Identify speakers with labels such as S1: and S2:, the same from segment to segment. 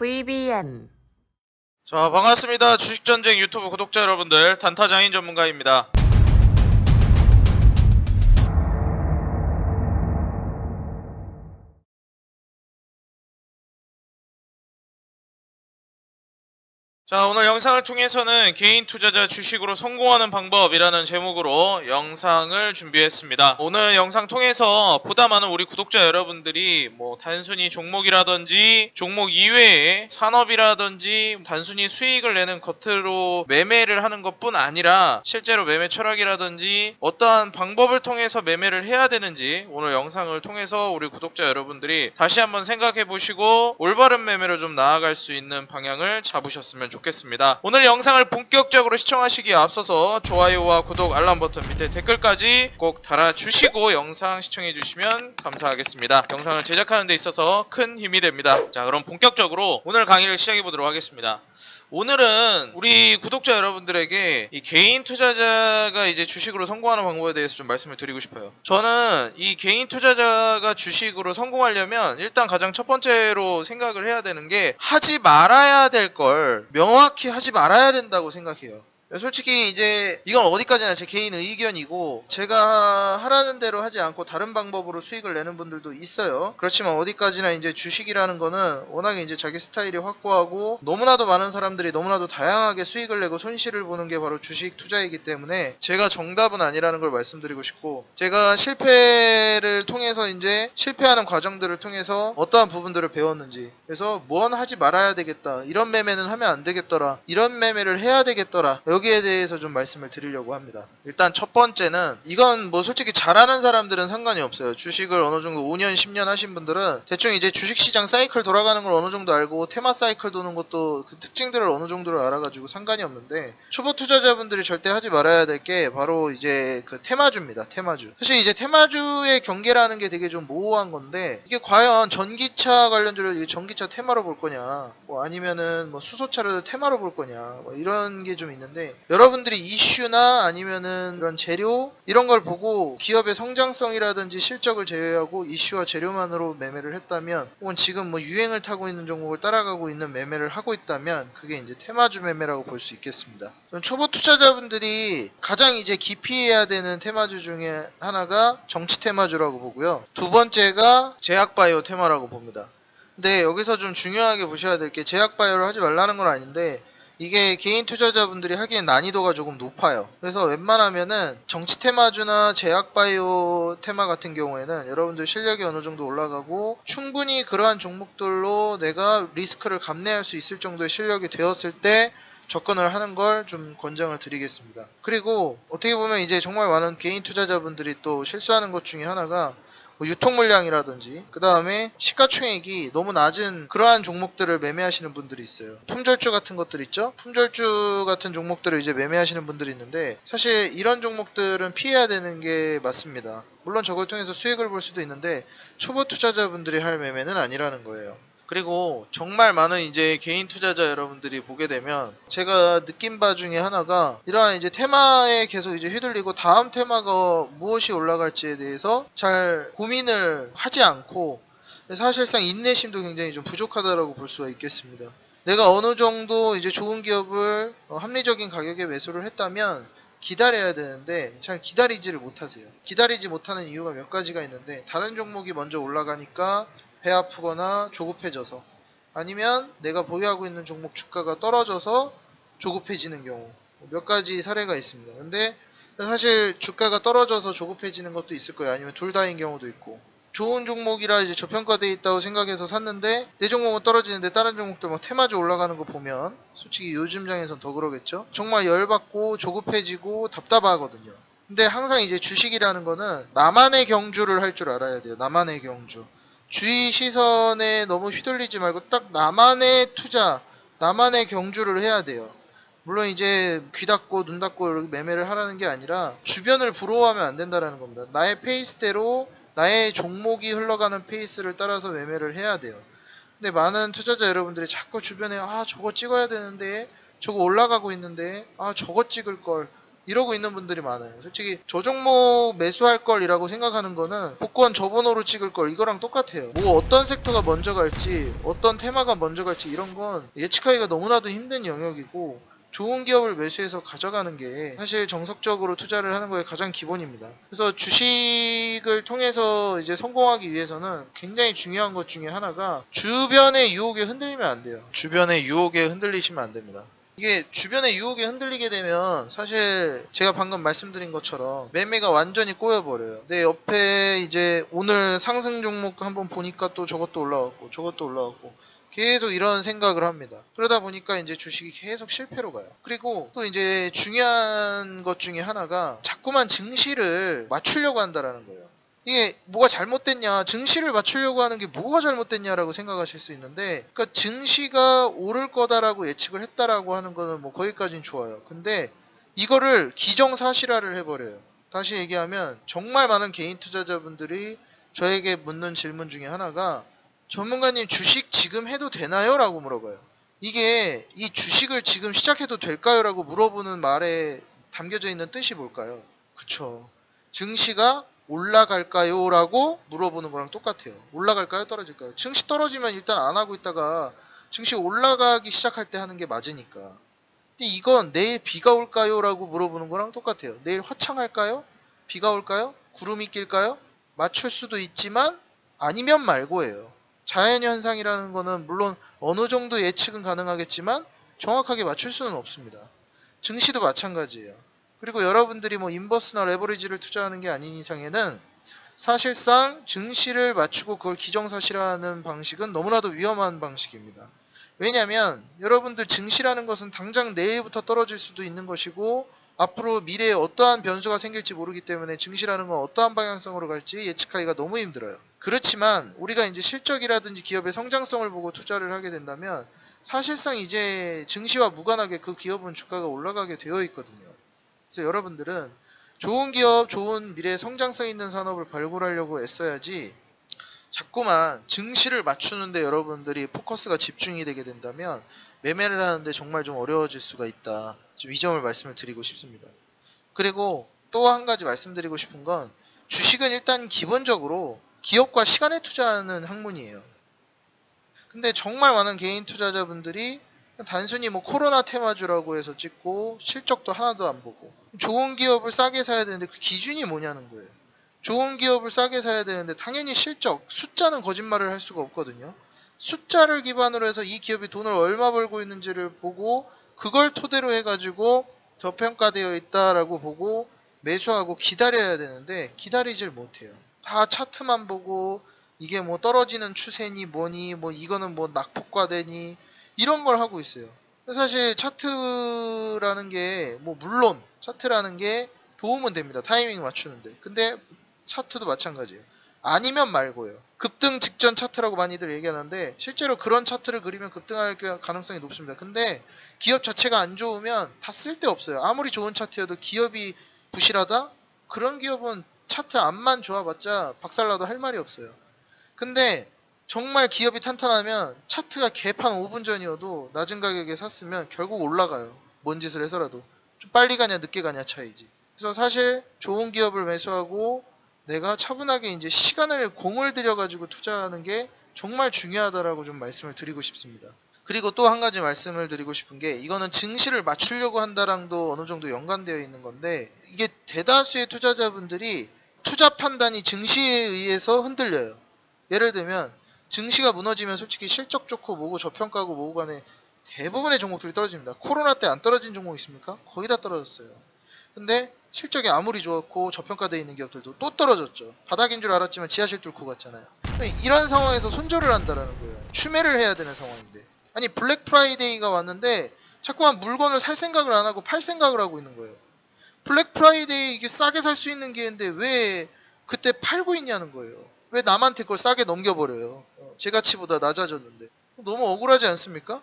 S1: VBN.
S2: 자, 반갑습니다. 주식전쟁 유튜브 구독자 여러분들, 단타장인 전문가입니다. 자, 오늘 영상을 통해서는 개인 투자자 주식으로 성공하는 방법이라는 제목으로 영상을 준비했습니다. 오늘 영상 통해서 보다 많은 우리 구독자 여러분들이 단순히 종목이라든지 종목 이외에 산업이라든지 단순히 수익을 내는 겉으로 매매를 하는 것뿐 아니라 실제로 매매 철학이라든지 어떠한 방법을 통해서 매매를 해야 되는지 오늘 영상을 통해서 우리 구독자 여러분들이 다시 한번 생각해 보시고 올바른 매매로 좀 나아갈 수 있는 방향을 잡으셨으면 좋겠습니다. 오늘 영상을 본격적으로 시청하시기에 앞서서 좋아요와 구독, 알람 버튼 밑에 댓글까지 꼭 달아주시고 영상 시청해주시면 감사하겠습니다. 영상을 제작하는 데 있어서 큰 힘이 됩니다. 자, 그럼 본격적으로 오늘 강의를 시작해보도록 하겠습니다. 오늘은 우리 구독자 여러분들에게 이 개인 투자자가 이제 주식으로 성공하는 방법에 대해서 좀 말씀을 드리고 싶어요. 저는 이 개인 투자자가 주식으로 성공하려면 일단 가장 첫 번째로 생각을 해야 되는 게 하지 말아야 될 걸 명확히 하지 말아야 된다고 생각해요. 솔직히 이제 이건 어디까지나 제 개인 의견이고 제가 하라는 대로 하지 않고 다른 방법으로 수익을 내는 분들도 있어요. 그렇지만 어디까지나 이제 주식이라는 거는 워낙에 이제 자기 스타일이 확고하고 너무나도 많은 사람들이 너무나도 다양하게 수익을 내고 손실을 보는 게 바로 주식 투자이기 때문에 제가 정답은 아니라는 걸 말씀드리고 싶고, 제가 실패를 통해서 이제 실패하는 과정들을 통해서 어떠한 부분들을 배웠는지, 그래서 뭔 하지 말아야 되겠다, 이런 매매는 하면 안 되겠더라, 이런 매매를 해야 되겠더라, 여기에 대해서 좀 말씀을 드리려고 합니다. 일단 첫 번째는, 이건 솔직히 잘하는 사람들은 상관이 없어요. 주식을 어느 정도 5년 10년 하신 분들은 대충 이제 주식시장 사이클 돌아가는 걸 어느 정도 알고 테마 사이클 도는 것도 그 특징들을 어느 정도를 알아가지고 상관이 없는데, 초보 투자자분들이 절대 하지 말아야 될 게 바로 이제 그 테마주입니다. 테마주. 사실 이제 테마주의 경계라는 게 되게 좀 모호한 건데, 이게 과연 전기차 관련주를 전기차 테마로 볼 거냐, 아니면은 수소차를 테마로 볼 거냐, 이런 게 좀 있는데, 여러분들이 이슈나 아니면은 이런 재료 이런 걸 보고 기업의 성장성이라든지 실적을 제외하고 이슈와 재료만으로 매매를 했다면, 혹은 지금 유행을 타고 있는 종목을 따라가고 있는 매매를 하고 있다면, 그게 이제 테마주 매매라고 볼 수 있겠습니다. 초보 투자자분들이 가장 이제 기피해야 되는 테마주 중에 하나가 정치 테마주라고 보고요. 두 번째가 제약바이오 테마라고 봅니다. 근데 여기서 좀 중요하게 보셔야 될 게, 제약바이오를 하지 말라는 건 아닌데 이게 개인 투자자분들이 하기엔 난이도가 조금 높아요. 그래서 웬만하면은 정치 테마주나 제약바이오 테마 같은 경우에는 여러분들 실력이 어느 정도 올라가고 충분히 그러한 종목들로 내가 리스크를 감내할 수 있을 정도의 실력이 되었을 때 접근을 하는 걸 좀 권장을 드리겠습니다. 그리고 어떻게 보면 이제 정말 많은 개인 투자자분들이 또 실수하는 것 중에 하나가 유통 물량이라든지 그 다음에 시가총액이 너무 낮은 그러한 종목들을 매매하시는 분들이 있어요. 품절주 같은 것들 있죠? 품절주 같은 종목들을 이제 매매하시는 분들이 있는데, 사실 이런 종목들은 피해야 되는 게 맞습니다. 물론 저걸 통해서 수익을 볼 수도 있는데 초보 투자자분들이 할 매매는 아니라는 거예요. 그리고 정말 많은 이제 개인 투자자 여러분들이 보게 되면, 제가 느낀 바 중에 하나가 이러한 이제 테마에 계속 이제 휘둘리고 다음 테마가 무엇이 올라갈지에 대해서 잘 고민을 하지 않고, 사실상 인내심도 굉장히 좀 부족하다라고 볼 수가 있겠습니다. 내가 어느 정도 이제 좋은 기업을 합리적인 가격에 매수를 했다면 기다려야 되는데 잘 기다리지를 못하세요. 기다리지 못하는 이유가 몇 가지가 있는데, 다른 종목이 먼저 올라가니까 배 아프거나 조급해져서, 아니면 내가 보유하고 있는 종목 주가가 떨어져서 조급해지는 경우, 몇 가지 사례가 있습니다. 근데 사실 주가가 떨어져서 조급해지는 것도 있을 거예요. 아니면 둘 다인 경우도 있고, 좋은 종목이라 이제 저평가되어 있다고 생각해서 샀는데 내 종목은 떨어지는데 다른 종목들 테마주 올라가는 거 보면 솔직히 요즘 장에선 더 그러겠죠. 정말 열받고 조급해지고 답답하거든요. 근데 항상 이제 주식이라는 거는 나만의 경주를 할 줄 알아야 돼요. 나만의 경주. 주위 시선에 너무 휘둘리지 말고 딱 나만의 투자, 나만의 경주를 해야 돼요. 물론 이제 귀 닫고 눈 닫고 이렇게 매매를 하라는 게 아니라 주변을 부러워하면 안 된다는 겁니다. 나의 페이스대로 나의 종목이 흘러가는 페이스를 따라서 매매를 해야 돼요. 근데 많은 투자자 여러분들이 자꾸 주변에 저거 찍어야 되는데, 저거 올라가고 있는데, 저거 찍을 걸,
S1: 이러고 있는 분들이 많아요. 솔직히 저 종목 매수할 걸이라고 생각하는 거는 복권 저 번호로 찍을 걸 이거랑 똑같아요. 뭐 어떤 섹터가 먼저 갈지 어떤 테마가 먼저 갈지 이런 건 예측하기가 너무나도 힘든 영역이고 좋은 기업을 매수해서 가져가는 게 사실 정석적으로 투자를 하는 거의 가장 기본입니다. 그래서 주식을 통해서 이제 성공하기 위해서는 굉장히 중요한 것 중에 하나가 주변의 유혹에 흔들리면 안 돼요. 주변의 유혹에 흔들리시면 안 됩니다. 이게 주변의 유혹에 흔들리게 되면 사실 제가 방금 말씀드린 것처럼 매매가 완전히 꼬여버려요. 내 옆에 이제 오늘 상승 종목 한번 보니까 또 저것도 올라왔고 저것도 올라왔고 계속 이런 생각을 합니다. 그러다 보니까 이제 주식이 계속 실패로 가요. 그리고 또 이제 중요한 것 중에 하나가 자꾸만 증시를 맞추려고 한다라는 거예요. 이게 뭐가 잘못됐냐, 증시를 맞추려고 하는 게 뭐가 잘못됐냐라고 생각하실 수 있는데, 그러니까 증시가 오를 거다라고 예측을 했다라고 하는 거는 뭐 거기까지는 좋아요. 근데 이거를 기정사실화를 해버려요. 다시 얘기하면 정말 많은 개인 투자자분들이 저에게 묻는 질문 중에 하나가 전문가님 주식 지금 해도 되나요? 라고 물어봐요. 이게 이 주식을 지금 시작해도 될까요? 라고 물어보는 말에 담겨져 있는 뜻이 뭘까요? 그쵸. 증시가 올라갈까요? 라고 물어보는 거랑 똑같아요. 올라갈까요? 떨어질까요? 증시 떨어지면 일단 안 하고 있다가 증시 올라가기 시작할 때 하는 게 맞으니까. 근데 이건 내일 비가 올까요? 라고 물어보는 거랑 똑같아요. 내일 화창할까요? 비가 올까요? 구름이 낄까요? 맞출 수도 있지만 아니면 말고예요. 자연현상이라는 거는 물론 어느 정도 예측은 가능하겠지만 정확하게 맞출 수는 없습니다. 증시도 마찬가지예요. 그리고 여러분들이 뭐 인버스나 레버리지를 투자하는 게 아닌 이상에는 사실상 증시를 맞추고 그걸 기정사실화하는 방식은 너무나도 위험한 방식입니다. 왜냐하면 여러분들 증시라는 것은 당장 내일부터 떨어질 수도 있는 것이고 앞으로 미래에 어떠한 변수가 생길지 모르기 때문에 증시라는 건 어떠한 방향성으로 갈지 예측하기가 너무 힘들어요. 그렇지만 우리가 이제 실적이라든지 기업의 성장성을 보고 투자를 하게 된다면 사실상 이제 증시와 무관하게 그 기업은 주가가 올라가게 되어 있거든요. 그래서 여러분들은 좋은 기업, 좋은 미래 성장성 있는 산업을 발굴하려고 애써야지 자꾸만 증시를 맞추는데 여러분들이 포커스가 집중이 되게 된다면 매매를 하는데 정말 좀 어려워질 수가 있다. 좀 이 점을 말씀을 드리고 싶습니다. 그리고 또 한 가지 말씀드리고 싶은 건 주식은 일단 기본적으로 기업과 시간에 투자하는 학문이에요. 근데 정말 많은 개인 투자자분들이 단순히 뭐 코로나 테마주라고 해서 찍고 실적도 하나도 안 보고 좋은 기업을 싸게 사야 되는데 그 기준이 뭐냐는 거예요. 좋은 기업을 싸게 사야 되는데 당연히 실적, 숫자는 거짓말을 할 수가 없거든요. 숫자를 기반으로 해서 이 기업이 돈을 얼마 벌고 있는지를 보고 그걸 토대로 해가지고 저평가되어 있다라고 보고 매수하고 기다려야 되는데 기다리질 못해요. 다 차트만 보고 이게 뭐 떨어지는 추세니 뭐니 뭐 이거는 뭐 낙폭과대니 이런 걸 하고 있어요. 사실 차트라는 게 뭐 물론 차트라는 게 도움은 됩니다. 타이밍 맞추는데. 근데 차트도 마찬가지예요. 아니면 말고요. 급등 직전 차트라고 많이들 얘기하는데 실제로 그런 차트를 그리면 급등할 가능성이 높습니다. 근데 기업 자체가 안 좋으면 다 쓸데없어요. 아무리 좋은 차트여도 기업이 부실하다? 그런 기업은 차트 앞만 좋아봤자 박살나도 할 말이 없어요. 근데 정말 기업이 탄탄하면 차트가 개판 5분 전이어도 낮은 가격에 샀으면 결국 올라가요. 뭔 짓을 해서라도. 좀 빨리 가냐 늦게 가냐 차이지. 그래서 사실 좋은 기업을 매수하고 내가 차분하게 이제 시간을 공을 들여가지고 투자하는 게 정말 중요하다라고 좀 말씀을 드리고 싶습니다. 그리고 또 한 가지 말씀을 드리고 싶은 게 이거는 증시를 맞추려고 한다랑도 어느 정도 연관되어 있는 건데 이게 대다수의 투자자분들이 투자 판단이 증시에 의해서 흔들려요. 예를 들면 증시가 무너지면 솔직히 실적 좋고 뭐고 저평가고 뭐고 간에 대부분의 종목들이 떨어집니다. 코로나 때 안 떨어진 종목 있습니까? 거의 다 떨어졌어요. 근데 실적이 아무리 좋았고 저평가되어 있는 기업들도 또 떨어졌죠. 바닥인 줄 알았지만 지하실 뚫고 갔잖아요. 이런 상황에서 손절을 한다라는 거예요. 추매를 해야 되는 상황인데. 아니 블랙 프라이데이가 왔는데 자꾸만 물건을 살 생각을 안 하고 팔 생각을 하고 있는 거예요. 블랙 프라이데이 이게 싸게 살 수 있는 기회인데 왜 그때 팔고 있냐는 거예요. 왜 남한테 그걸 싸게 넘겨버려요. 제 가치보다 낮아졌는데. 너무 억울하지 않습니까?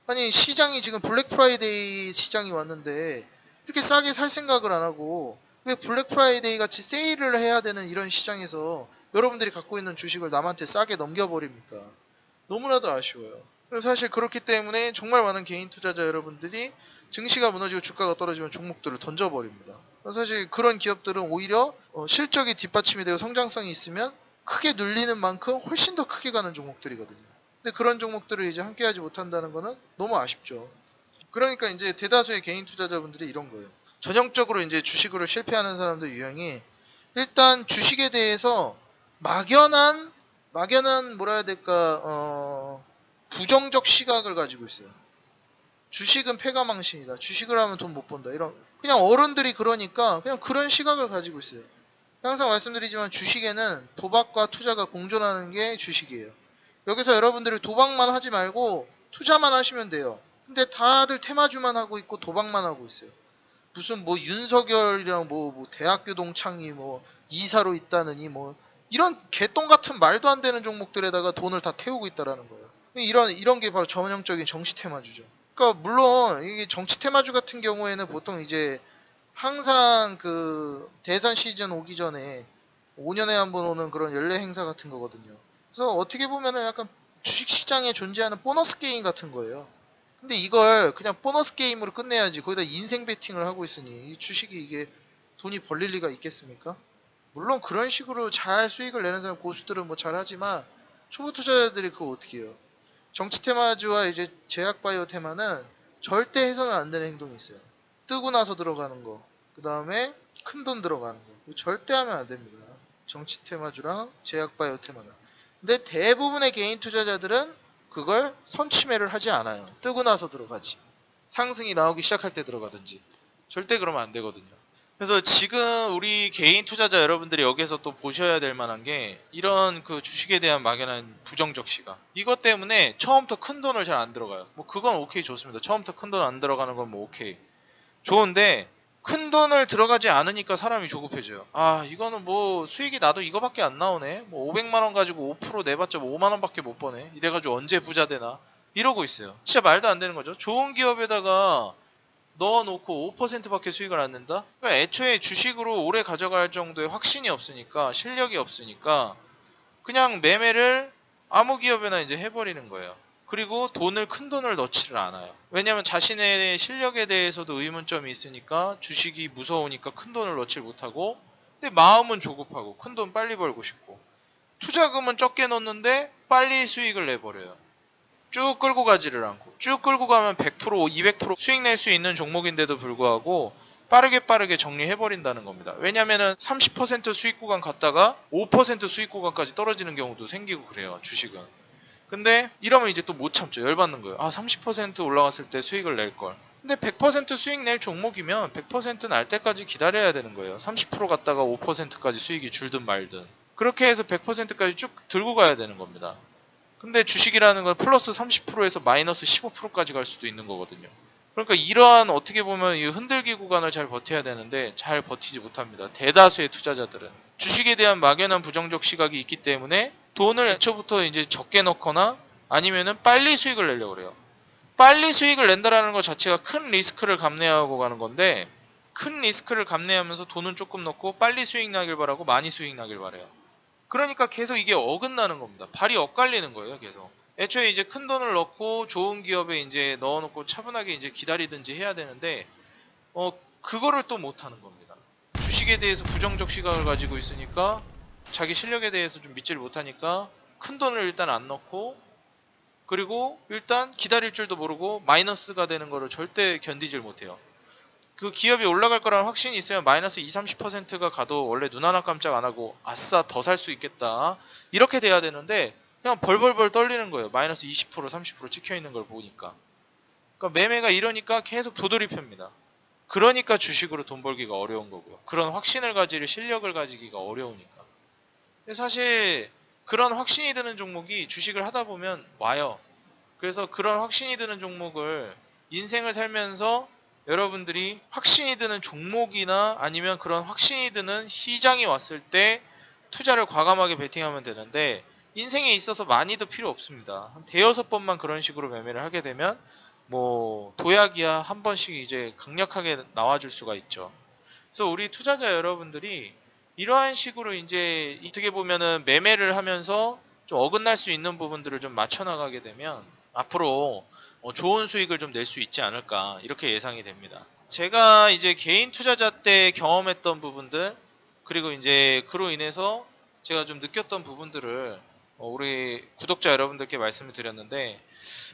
S1: 아니 시장이 지금 블랙 프라이데이 시장이 왔는데 이렇게 싸게 살 생각을 안 하고 왜 블랙 프라이데이 같이 세일을 해야 되는 이런 시장에서 여러분들이 갖고 있는 주식을 남한테 싸게 넘겨버립니까? 너무나도 아쉬워요. 그래서 사실 그렇기 때문에 정말 많은 개인 투자자 여러분들이 증시가 무너지고 주가가 떨어지면 종목들을 던져버립니다. 그래서 사실 그런 기업들은 오히려 실적이 뒷받침이 되고 성장성이 있으면 크게 눌리는 만큼 훨씬 더 크게 가는 종목들이거든요. 근데 그런 종목들을 이제 함께하지 못한다는 거는 너무 아쉽죠. 그러니까 이제 대다수의 개인 투자자분들이 이런 거예요. 전형적으로 이제 주식으로 실패하는 사람들 유형이 일단 주식에 대해서 막연한 뭐라 해야 될까 부정적 시각을 가지고 있어요. 주식은 패가망신이다. 주식을 하면 돈 못 번다. 이런 그냥 어른들이 그러니까 그냥 그런 시각을 가지고 있어요. 항상 말씀드리지만 주식에는 도박과 투자가 공존하는 게 주식이에요. 여기서 여러분들이 도박만 하지 말고 투자만 하시면 돼요. 근데 다들 테마주만 하고 있고 도박만 하고 있어요. 무슨 뭐 윤석열이랑 뭐 대학교 동창이 뭐 이사로 있다느니 뭐 이런 개똥 같은 말도 안 되는 종목들에다가 돈을 다 태우고 있다라는 거예요. 이런 게 바로 전형적인 정치 테마주죠. 그러니까 물론 이게 정치 테마주 같은 경우에는 보통 이제 항상 그 대선 시즌 오기 전에 5년에 한 번 오는 그런 연례 행사 같은 거거든요. 그래서 어떻게 보면은 약간 주식 시장에 존재하는 보너스 게임 같은 거예요. 근데 이걸 그냥 보너스 게임으로 끝내야지 거기다 인생 베팅을 하고 있으니 이 주식이 이게 돈이 벌릴 리가 있겠습니까? 물론 그런 식으로 잘 수익을 내는 사람 고수들은 뭐 잘하지만 초보 투자자들이 그거 어떻게 해요? 정치 테마주와 이제 제약 바이오 테마는 절대 해서는 안 되는 행동이 있어요. 뜨고 나서 들어가는 거, 그 다음에 큰 돈 들어가는 거, 이거 절대 하면 안 됩니다. 정치 테마주랑 제약 바이오 테마는. 근데 대부분의 개인 투자자들은 그걸 선취매를 하지 않아요. 뜨고 나서 들어가지. 상승이 나오기 시작할 때 들어가든지. 절대 그러면 안 되거든요. 그래서 지금 우리 개인 투자자 여러분들이 여기서 또 보셔야 될 만한 게 이런 그 주식에 대한 막연한 부정적 시각. 이것 때문에 처음부터 큰 돈을 잘 안 들어가요. 뭐 그건 오케이 좋습니다. 처음부터 큰 돈 안 들어가는 건 뭐 오케이. 좋은데 큰 돈을 들어가지 않으니까 사람이 조급해져요. 아 이거는 뭐 수익이 나도 이거밖에 안 나오네. 뭐 500만원 가지고 5% 내봤자 뭐 5만원밖에 못 버네. 이래가지고 언제 부자 되나. 이러고 있어요. 진짜 말도 안 되는 거죠. 좋은 기업에다가 넣어놓고 5%밖에 수익을 안 낸다? 그러니까 애초에 주식으로 오래 가져갈 정도의 확신이 없으니까 실력이 없으니까 그냥 매매를 아무 기업에나 이제 해버리는 거예요. 그리고 큰 돈을 넣지를 않아요. 왜냐면 자신의 실력에 대해서도 의문점이 있으니까 주식이 무서우니까 큰 돈을 넣질 못하고 근데 마음은 조급하고 큰 돈 빨리 벌고 싶고 투자금은 적게 넣는데 빨리 수익을 내버려요. 쭉 끌고 가지를 않고 쭉 끌고 가면 100% 200% 수익 낼 수 있는 종목인데도 불구하고 빠르게 정리해버린다는 겁니다. 왜냐면은 30% 수익 구간 갔다가 5% 수익 구간까지 떨어지는 경우도 생기고 그래요. 주식은. 근데 이러면 이제 또 못 참죠. 열받는 거예요. 아 30% 올라갔을 때 수익을 낼걸. 근데 100% 수익 낼 종목이면 100% 날 때까지 기다려야 되는 거예요. 30% 갔다가 5%까지 수익이 줄든 말든. 그렇게 해서 100%까지 쭉 들고 가야 되는 겁니다. 근데 주식이라는 건 플러스 30%에서 마이너스 15%까지 갈 수도 있는 거거든요. 그러니까 이러한 어떻게 보면 이 흔들기 구간을 잘 버텨야 되는데 잘 버티지 못합니다. 대다수의 투자자들은. 주식에 대한 막연한 부정적 시각이 있기 때문에 돈을 애초부터 이제 적게 넣거나 아니면은 빨리 수익을 내려고 그래요. 빨리 수익을 낸다라는 것 자체가 큰 리스크를 감내하고 가는 건데 큰 리스크를 감내하면서 돈은 조금 넣고 빨리 수익 나길 바라고 많이 수익 나길 바래요. 그러니까 계속 이게 어긋나는 겁니다. 발이 엇갈리는 거예요, 계속. 애초에 이제 큰 돈을 넣고 좋은 기업에 이제 넣어놓고 차분하게 이제 기다리든지 해야 되는데, 그거를 또 못하는 겁니다. 주식에 대해서 부정적 시각을 가지고 있으니까 자기 실력에 대해서 좀 믿지를 못하니까 큰 돈을 일단 안 넣고 그리고 일단 기다릴 줄도 모르고 마이너스가 되는 거를 절대 견디질 못해요. 그 기업이 올라갈 거라는 확신이 있으면 마이너스 20-30%가 가도 원래 눈 하나 깜짝 안 하고 아싸 더 살 수 있겠다 이렇게 돼야 되는데 그냥 벌벌벌 떨리는 거예요. 마이너스 20% 30% 찍혀있는 걸 보니까. 그러니까 매매가 이러니까 계속 도돌이 펴니다. 그러니까 주식으로 돈 벌기가 어려운 거고요. 그런 확신을 가질 실력을 가지기가 어려우니까. 근데 사실 그런 확신이 드는 종목이 주식을 하다 보면 와요. 그래서 그런 확신이 드는 종목을 인생을 살면서 여러분들이 확신이 드는 종목이나 아니면 그런 확신이 드는 시장이 왔을 때 투자를 과감하게 베팅하면 되는데 인생에 있어서 많이도 필요 없습니다. 한 대여섯 번만 그런 식으로 매매를 하게 되면 뭐 도약이야 한 번씩 이제 강력하게 나와줄 수가 있죠. 그래서 우리 투자자 여러분들이 이러한 식으로 이제 어떻게 보면은 매매를 하면서 좀 어긋날 수 있는 부분들을 좀 맞춰 나가게 되면
S2: 앞으로 좋은 수익을 좀 낼 수 있지 않을까 이렇게 예상이 됩니다. 제가 이제 개인 투자자 때 경험했던 부분들 그리고 이제 그로 인해서 제가 좀 느꼈던 부분들을 우리 구독자 여러분들께 말씀을 드렸는데,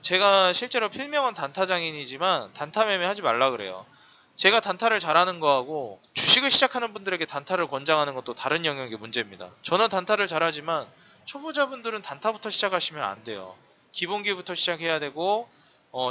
S2: 제가 실제로 필명은 단타장인이지만 단타 매매 하지 말라 그래요. 제가 단타를 잘하는 거하고 주식을 시작하는 분들에게 단타를 권장하는 것도 다른 영역의 문제입니다. 저는 단타를 잘하지만 초보자분들은 단타부터 시작하시면 안 돼요. 기본기부터 시작해야 되고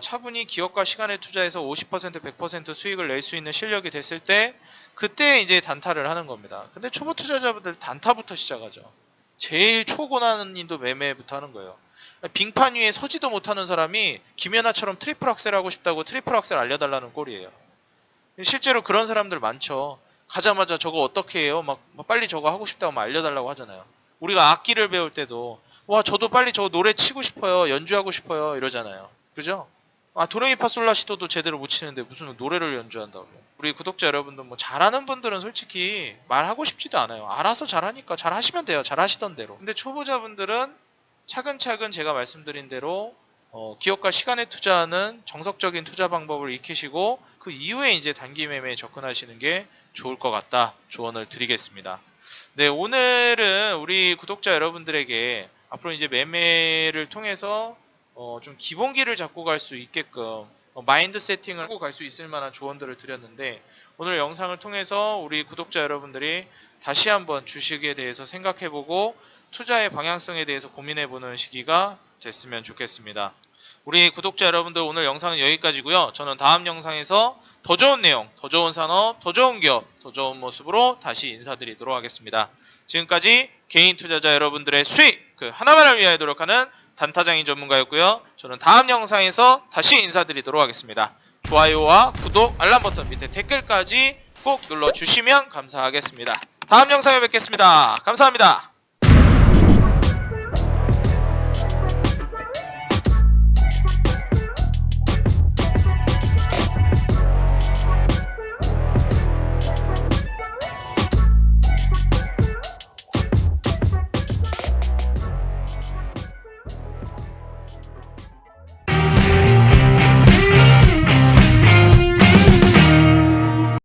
S2: 차분히 기업과 시간에 투자해서 50% 100% 수익을 낼 수 있는 실력이 됐을 때 그때 이제 단타를 하는 겁니다. 근데 초보 투자자분들 단타부터 시작하죠. 제일 초고난이도 매매부터 하는 거예요. 빙판 위에 서지도 못하는 사람이 김연아처럼 트리플 악셀 하고 싶다고 트리플 악셀 알려달라는 꼴이에요. 실제로 그런 사람들 많죠. 가자마자 저거 어떻게 해요? 막 빨리 저거 하고 싶다고 막 알려달라고 하잖아요. 우리가 악기를 배울 때도 와 저도 빨리 저 노래 치고 싶어요, 연주하고 싶어요 이러잖아요. 그죠? 도레미파솔라시도도 제대로 못 치는데 무슨 노래를 연주한다고. 우리 구독자 여러분들 뭐 잘하는 분들은 솔직히 말하고 싶지도 않아요. 알아서 잘하니까 잘하시면 돼요. 잘하시던 대로. 근데 초보자분들은 차근차근 제가 말씀드린 대로 기업과 시간에 투자하는 정석적인 투자 방법을 익히시고 그 이후에 이제 단기 매매에 접근하시는 게 좋을 것 같다 조언을 드리겠습니다. 네, 오늘은 우리 구독자 여러분들에게 앞으로 이제 매매를 통해서 좀 기본기를 잡고 갈 수 있게끔 마인드 세팅을 하고 갈 수 있을 만한 조언들을 드렸는데, 오늘 영상을 통해서 우리 구독자 여러분들이 다시 한번 주식에 대해서 생각해보고 투자의 방향성에 대해서 고민해보는 시기가 됐으면 좋겠습니다. 우리 구독자 여러분들, 오늘 영상은 여기까지고요. 저는 다음 영상에서 더 좋은 내용, 더 좋은 산업, 더 좋은 기업, 더 좋은 모습으로 다시 인사드리도록 하겠습니다. 지금까지 개인 투자자 여러분들의 수익 그 하나만을 위하여 노력하는 단타장인 전문가였고요. 저는 다음 영상에서 다시 인사드리도록 하겠습니다. 좋아요와 구독, 알람 버튼 밑에 댓글까지 꼭 눌러주시면 감사하겠습니다. 다음 영상에 뵙겠습니다. 감사합니다.